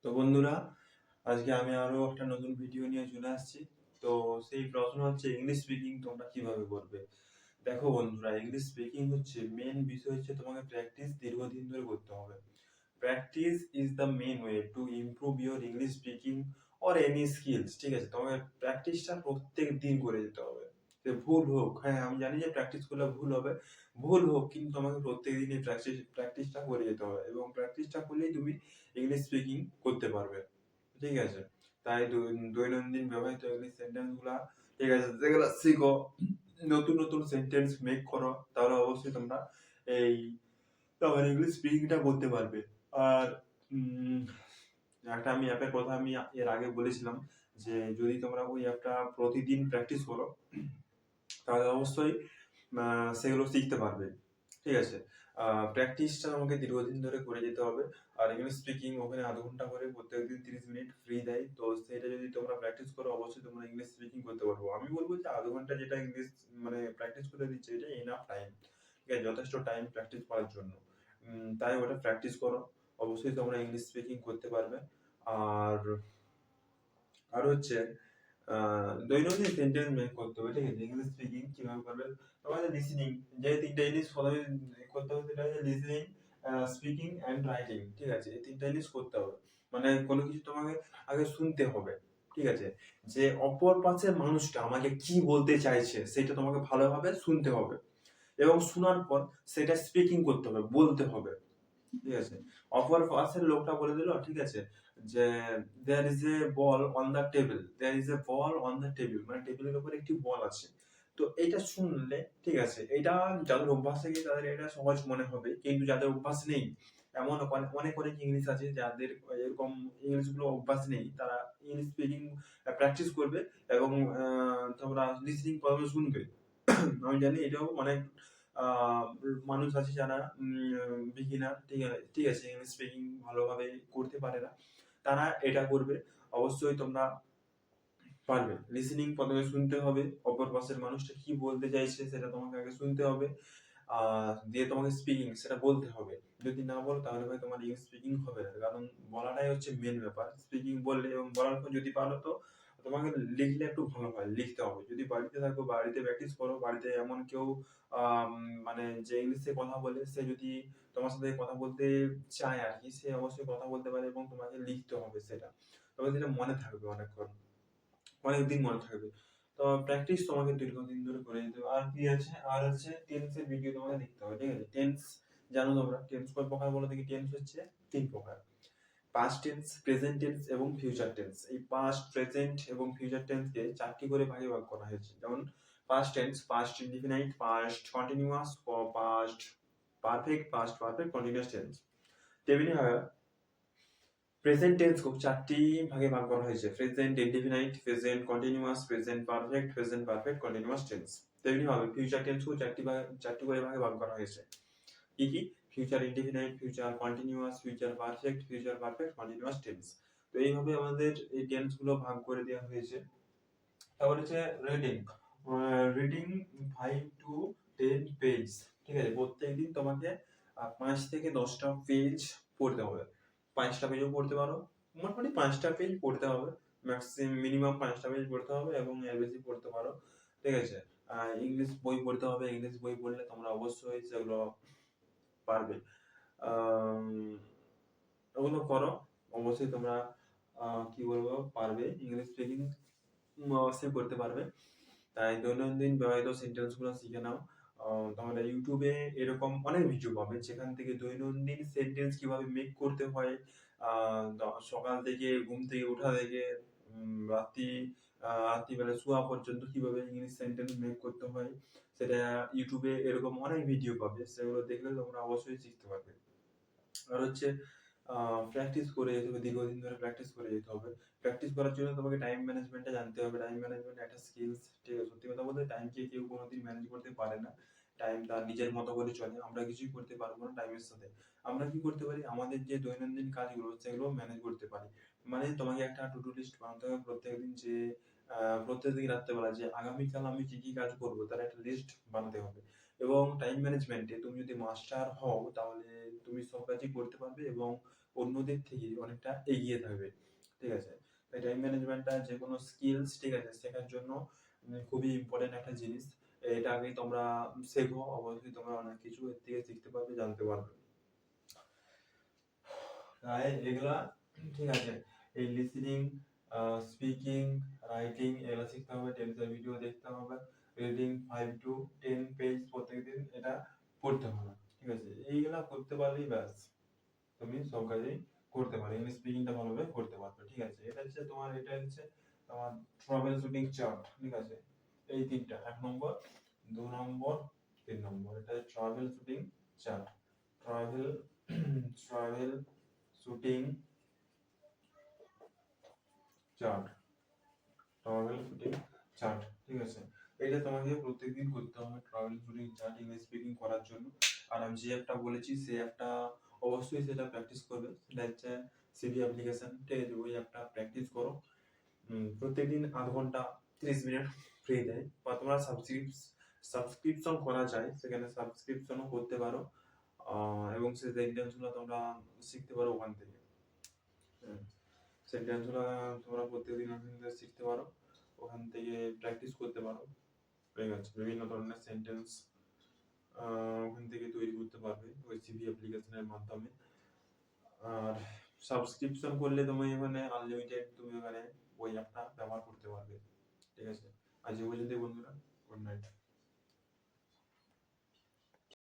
তো বন্ধুরা, আজকে আমি আরো একটা নতুন ভিডিও নিয়ে চলে আসছি। তো সেই প্রশ্ন হচ্ছে, ইংলিশ স্পিকিং তোমরা কিভাবে করবে। দেখো বন্ধুরা, ইংলিশ স্পিকিং হচ্ছে মেন বিষয় হচ্ছে তোমাকে প্র্যাকটিস দীর্ঘদিন ধরে করতে হবে। Practice is the main way to improve your English speaking or any skills. ঠিক আছে, তোমাকে প্র্যাকটিসটা প্রত্যেক দিন করে যেতে হবে। সে ভুল হোক, হ্যাঁ আমি জানি যে প্র্যাকটিস করলে ভুল হবে, ভুল হোক, কিন্তু তোমাকে প্রত্যেক দিন এই প্র্যাকটিসটা করে যেতে হবে এবং প্র্যাকটিসটা করলেই তুমি ইংলিশ স্পিকিং করতে পারবে। ঠিক আছে, তাই দৈনন্দিন ব্যবহৃত ইংলিশ সেন্টেন্স গুলা, ঠিক আছে, যেগুলো শিখো, নতুন নতুন সেন্টেন্স মেক করো, তাহলে অবশ্যই তোমরা এই তোমার ইংলিশ স্পিকিংটা করতে পারবে। আর একটা আমি অ্যাপের কথা আমি এর আগে বলেছিলাম, যে যদি তোমরা ওই অ্যাপটা প্রতিদিন প্র্যাকটিস করো, তাহলে অবশ্যই সেগুলো শিখতে পারবে। ঠিক আছে, প্র্যাকটিসটা আমাকে দীর্ঘদিন ধরে করে যেতে হবে। আর ইংলিশ স্পিকিং ওখানে আধ ঘন্টা করে প্রত্যেকদিন 30 মিনিট ফ্রি দেয়, তো সেটা যদি তোমরা প্র্যাকটিস করো অবশ্যই তোমরা ইংলিশ স্পিকিং করতে পারবো। আমি বলবো যে আধ ঘন্টা যেটা ইংলিশ মানে প্র্যাকটিস করে দিচ্ছে, এটা এনাফ টাইম। ঠিক আছে, যথেষ্ট টাইম প্র্যাকটিস করার জন্য। তাই ওটা প্র্যাকটিস করো, অবশ্যই তোমরা ইংলিশ স্পিকিং করতে পারবে। আর আর হচ্ছে দৈনন্দিন সেন্টেন্স মেক করতে হবে। ঠিক আছে, ইংলিশ স্পিকিং কিভাবে করবে, তোমাদের লিসেনিং, যে তিনটা জিনিস প্রথমে করতে হবে, সেটা হচ্ছে লিসেনিং, স্পিকিং অ্যান্ড রাইটিং। ঠিক আছে, এই তিনটা জিনিস করতে হবে। মানে কোনো কিছু তোমাকে আগে শুনতে হবে। ঠিক আছে, যে অপর পাশের মানুষটা আমাকে কি বলতে চাইছে সেটা তোমাকে ভালোভাবে শুনতে হবে, এবং শোনার পর সেটা স্পিকিং করতে হবে, বলতে হবে। ঠিক আছে, অপর পাশের লোকটা বলে দিল, ঠিক আছে, যে there is a ball on the table, there is a ball on the table, মানে টেবিলের উপর একটি বল আছে। তো এটা শুনলে, ঠিক আছে, এটা যাদের অভ্যাস থেকে তাদের এটা সহজ মনে হবে, কিন্তু যাদের অভ্যাস নেই, এমন অনেক অনেক ইংলিশ আছে যাদের এরকম ইংলিশ গুলো অভ্যাস নেই, তারা ইংলিশ স্পিকিং প্র্যাকটিস করবে এবং তোমরা লিসনিং প্রবলেম শুনবে। আমি জানি এটাও অনেক আহ, মানুষ আছে যারা বিগিনার, ঠিক আছে, ইংলিশ স্পিকিং ভালোভাবে করতে পারে না, তারা এটা করবে। অবশ্যই তোমরা পারবে। লিসেনিং প্রথমে শুনতে হবে, অপর পাশের মানুষটা কি বলতে চাইছে সেটা তোমাকে আগে শুনতে হবে, দিয়ে তোমাকে স্পিকিং সেটা বলতে হবে। যদি না বলো তাহলে ভাই তোমার ইংলিশ স্পিকিং হবে না, কারণ বলাটাই হচ্ছে মেন ব্যাপার। স্পিকিং বললে এবং বলার পর যদি পারো, তো তোমাকে লিখলে একটু ভালো হয়, লিখতে হবে। যদি বাড়িতে থাকো, বাড়িতে প্র্যাকটিস করো। বাড়িতে এমন কেউ মানে যে ইংলিশে কথা বলে, সে যদি তোমার সাথে কথা বলতে চায় আর কি, সে অবশ্যই কথা বলতে পারে এবং তোমাকে লিখতে হবে সেটা, তবে সেটা মনে থাকবে অনেকক্ষণ, অনেকদিন মনে থাকবে। তো প্র্যাকটিস তোমাকে দীর্ঘদিন ধরে করে যেতে হবে। আর কি আছে, আর হচ্ছে টেন্সের ভিডিও তোমাকে দেখতে হবে। ঠিক আছে, টেন্স জানো তোমরা, টেন্স কয় প্রকার বলে দেখি। টেন্স হচ্ছে 3 প্রকার: পাস্ট টেন্স, প্রেজেন্ট টেন্স এবং ফিউচার টেন্স। এই পাস্ট, প্রেজেন্ট এবং ফিউচার টেন্সকে 4টি করে ভাগে ভাগ করা হয়েছে। যেমন past tense, past indefinite, past continuous, past perfect, past perfect continuous tense. তেমনি ভাবে প্রেজেন্ট টেন্সকে 4টি ভাগে ভাগ করা হয়েছে: present indefinite, present continuous, present perfect, present perfect continuous tense. তেমনি ভাবে ফিউচার টেন্সকেও 4টি করে ভাগে ভাগ করা হয়েছে। কি কি? Future indefinite, future continuous, future perfect, future perfect continuous tense. তো এইভাবে আমাদের এই টেন্স গুলো ভাগ করে দেওয়া হয়েছে। তারপর হচ্ছে রিডিং। Reading 5 to 10 page. ঠিক আছে, প্রত্যেকদিন তোমাকে 5 থেকে 10টা পেজ পড়তে হবে। 5টা পেজও পড়তে পারো, মোটামুটি 5টা পেজ পড়তে হবে, মিনিমাম 5টা পেজ পড়তে হবে, এবং এর বেশি পড়তে পারো। ঠিক আছে, ইংলিশ বই পড়তে হবে। ইংলিশ বই পড়লে তোমরা অবশ্যই সেগুলো পারবে। ওগুলো করো, অবশ্যই তোমরা কি বলবো, পারবে, ইংলিশ স্পিকিং অবশ্যই করতে পারবে। তাই দৈনন্দিন ব্যবহৃত সেন্টেন্স গুলো শিখে নাও। তোমরা ইউটিউবে এরকম অনেক ভিডিও পাবে, যেখান থেকে দৈনন্দিন সেন্টেন্স কিভাবে মেক করতে হয়, সকাল থেকে ঘুম থেকে ওঠা থেকে রাত্রিবেলা শোয়া পর্যন্ত কিভাবে ইংলিশ সেন্টেন্স মেক করতে হয়, সেটা ইউটিউবে এরকম অনেক ভিডিও পাবে, সেগুলো দেখলে তোমরা অবশ্যই শিখতে পারবে। আর হচ্ছে প্র্যাকটিস করে যেতে হবে, দীর্ঘদিন ধরে প্র্যাকটিস করে যেতে হবে। প্র্যাকটিস করার জন্য তোমাকে টাইম ম্যানেজমেন্টটা জানতে হবে। টাইম ম্যানেজমেন্ট একটা স্কিলস। ঠিক আছে, সত্যি কথা বলতে টাইমকে কেউ কোনোদিন ম্যানেজ করতে পারে না। টাইম তার নিজের মতো করে চলে, আমরা কিছুই করতে পারবো না টাইমের সাথে। আমরা কি করতে পারি, আমাদের যে দৈনন্দিন কাজগুলো সেগুলো ম্যানেজ করতে পারি। মানে তোমাকে একটা টু ডু লিস্ট বানাতে হবে প্রত্যেকদিন, যে প্রত্যেকদিন রাত্রেবেলা যে আগামীকাল আমি কি কি কাজ করবো তার একটা লিস্ট বানাতে হবে। এবং টাইম ম্যানেজমেন্টে তুমি যদি মাস্টার হও, তাহলে তুমি সব কাজই করতে পারবে এবং অন্যদের থেকে অনেকটা এগিয়ে থাকবে, ঠিক আছে। তাই টাইম ম্যানেজমেন্টটা যে কোনো স্কিলস, ঠিক আছে, শেখার জন্য খুবই ইম্পর্টেন্ট একটা জিনিস। এটা আগেই তোমরা শেখো, অবশ্যই তোমরা অনেক কিছু এর থেকে শিখতে পারবে, জানতে পারবে। তাই এগুলা, ঠিক আছে, এই লিসেনিং, স্পিকিং, রাইটিং এগুলা শিখতে হবে, টেলিভিশন ভিডিও দেখতে হবে, রিডিং 5 to 10 পেজ প্রত্যেকদিন এটা পড়তে হবে, ঠিক আছে। এইগুলা করতে পারলেই ব্যাস তুমি সব কাজেই করতে পারবে, ইংলিশ স্পিকিংটা ভালোভাবে করতে পারবে, ঠিক আছে। এটা হচ্ছে তোমার ট্রাভেল শুটিং চার্ট, ঠিক আছে। এই তিনটা, 1 নম্বর, 2 নম্বর, 3 নম্বর, এটা travel shooting chart. Travel travel shooting chart, travel shooting chart, ঠিক আছে। এটা তোমাকে প্রত্যেকদিন করতে হবে, travel shooting chart English speaking করার জন্য। আর আমি যে একটা বলেছি সে একটা অবশ্যই সেটা প্র্যাকটিস করবে, সেটা হচ্ছে সিভি অ্যাপ্লিকেশন, ঠিক আছে। ওই একটা প্র্যাকটিস করো, প্রত্যেকদিন আধ ঘন্টা 30 মিনিট ফ্রি দেয়, বা তোমরা সাবস্ক্রিপশন করা যায়, সেখানে সাবস্ক্রিপশনও করতে পারো, এবং সেই সেন্টেন্সগুলো তোমরা শিখতে পারো ওখান থেকে। সেন্টেন্সগুলো তোমরা প্রত্যেকদিন ওখান থেকে শিখতে পারো, ওখান থেকে প্র্যাকটিস করতে পারো, ঠিক আছে। বিভিন্ন ধরনের সেন্টেন্স ওখান থেকে তৈরি করতে পারবে ওই সিভি অ্যাপ্লিকেশনের মাধ্যমে। আর সাবস্ক্রিপশন করলে তুমি এখানে আনলিমিটেড, তুমি ওখানে ওই অ্যাপটা ব্যবহার করতে পারবে, ঠিক আছে। আজ এই পর্যন্তই বন্ধুরা, গুড নাইট।